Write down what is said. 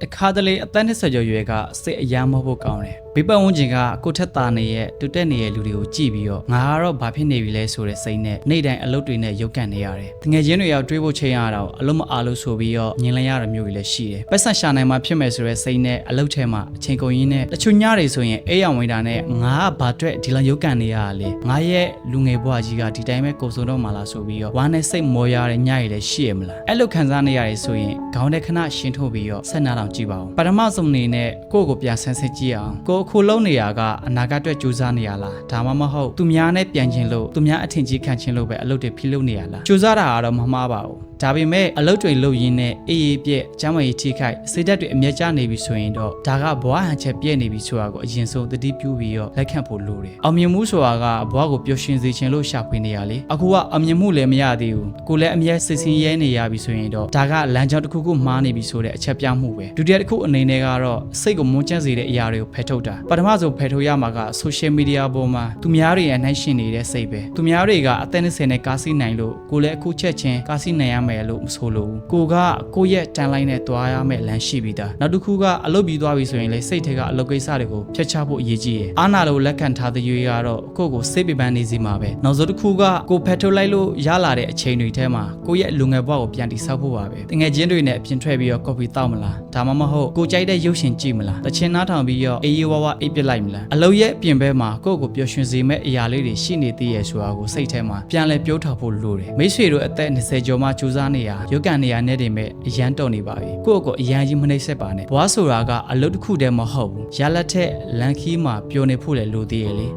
တခါတလေအသက်20ကျော်ရွယ်ကစိတ်အယမ်းမဟုတ်ကောင်းတယ်ဘေးပတ်ဝန်းကျင်ကကိုထက်သားနေရဲ့တူတက်နေတဲ့လူတွေကိုကြည့်ပြီးတော့ငါကတော့ဘာဖြစ်နေပြီလဲဆိုတဲ့စိတ်နဲ့နေ့တိုင်းအလုပ်တွေနဲ့ရုပ်ကန်နေရတယ်တငယ်ချင်းတွေရောက်တွေးဖို့ချိန်ရတော့အလုံးမအားလို့ဆိုပြီးတော့ညင်လည်ရတဲ့မျိုးတွေလည်းရှိတယ်ပတ်ဆက်ရှာနိုင်မှဖြစ်မယ်ဆိုတဲ့စိတ်နဲ့အလုပ်ထဲမှာအချိန်ကုန်ရင်းနဲ့တချို့ညတွေဆိုရင်အေးရောင်ဝင်တာနဲ့ငါကဘာအတွက်ဒီလောက်ရုပ်ကန်နေရတာလဲငါရဲ့လူငယ်ဘဝကြီးကဒီတိုင်းပဲကုန်စုံတော့မှလားဆိုပြီးတော့ဝါနဲ့စိတ်မောရတဲ့ညတွေလည်းရှိရမလားအဲ့လိုခံစားနေရတယ်ဆိုရင်ခေါင်းထဲခဏရှင်းထုတ်ပြီးတော့ဆက်နာတော့ကြည့်ပါဦးပထမဆုံးအနေနဲ့ကိုယ့်ကိုပြန်ဆန်းစစ်ကြည့်အောင်ကိုအခုလုံးနေရကအနာဂတ်အတွက်ကြိုးစားနေရလားဒါမှမဟုတ်သူများနဲ့ပြန်ချင်းလို့သူများအထင်ကြီးခံချင်းလို့ပဲအလုပ်တွေဖိလုပ်နေရလားကြိုးစားတာကတော့မမှားပါဘူးဒါပေမဲ့အလုပ်တွေလုပ်ရင်းနဲ့အေးအေးပြက်ကျမ်းမာရေးထိခိုက်စိတ်ဓာတ်တွေအမြဲကျနေပြီဆိုရင်တော့ဒါကဘဝဟန်ချက်ပြည့်နေပြီဆိုတာကိုအရင်ဆုံးသတိပြုပြီးတော့လက်ခံဖို့လိုတယ်အောင်မြင်မှုဆိုတာကဘဝကိုပျော်ရွှင်စေခြင်းလို့ရှာဖွေနေရလေအခုကအောင်မြင်မှုလည်းမရသေးဘူးကိုလည်းအမြဲစိတ်ဆင်းရဲနေရပြီဆိုရင်တော့ဒါကလမ်းကြောင်းတစ်ခုခုမှားနေပြီဆိုတဲ့အချက်ပြမှုပဲဒုတိယတစ်ခုအနေနဲ့ကတော့စိတ်ကိုမွန်းကျန်းစေတဲ့အရာတွေကိုဖယ်ထုတ်တာပထမဆုံးဖယ်ထုတ်ရမှာက social media ပေါ်မှာသူများတွေရဲ့နှိုင်းယှဉ်နေတဲ့စိတ်ပဲသူများတွေကအသက်20နဲ့ကားစီးနိုင်လို့ကိုလည်းအခုချက်ချင်းကားစီးနိုင်ရမယ်လို့မဆိုလို့ကိုကကိုရဲ့တန်လိုက်နဲ့တွားရမယ်လမ်းရှိပြီးသားနောက်တစ်ခုကအလုပ်ပြီးသွားပြီဆိုရင်လေစိတ်ထဲကအလုပ်ကိစ္စတွေကိုဖျက်ချဖို့အရေးကြီးတယ်အာနာလိုလက်ခံထားတဲ့ရွေးကတော့ကိုကိုစိတ်ပင်ပန်းနေစီမှာပဲနောက်ဆုံးတစ်ခုကကိုဖက်ထုတ်လိုက်လို့ရလာတဲ့အချိန်တွေထဲမှာကိုရဲ့လူငယ်ဘဝကိုပြန်တည်ဆောက်ဖို့ပါပဲတငယ်ချင်းတွေနဲ့အပြင်ထွက်ပြီးတော့ကော်ဖီတောက်မလားဒါမှမဟုတ်ကိုကြိုက်တဲ့ရုပ်ရှင်ကြည့်မလားတချင်နားထောင်ပြီးတော့အေးဝါးဝါအိပ်ပစ်လိုက်မလားအလုပ်ရဲ့ပြင်ဘက်မှာကိုကိုပျော်ရွှင်စေမဲ့အရာလေးတွေရှိနေသေးရဲ့ဆိုတာကိုစိတ်ထဲမှာပြန်လဲပြောထားဖို့လိုတယ်မိတ်ဆွေတို့အသက်20ကျော်မှကြိုးစားနေရရုပ်ကန်နေရနဲ့တင်မဲ့အရန်တော်နေပါပြီကိုကိုအရန်ကြီးမနှိမ့်ဆက်ပါနဲ့ဘွားဆိုတာကအလုပ်တစ်ခုတည်းမဟုတ်ဘူးရလက်ထက်လန်ခီးမှာပျော်နေဖို့လည်းလိုသေးရဲ့လေ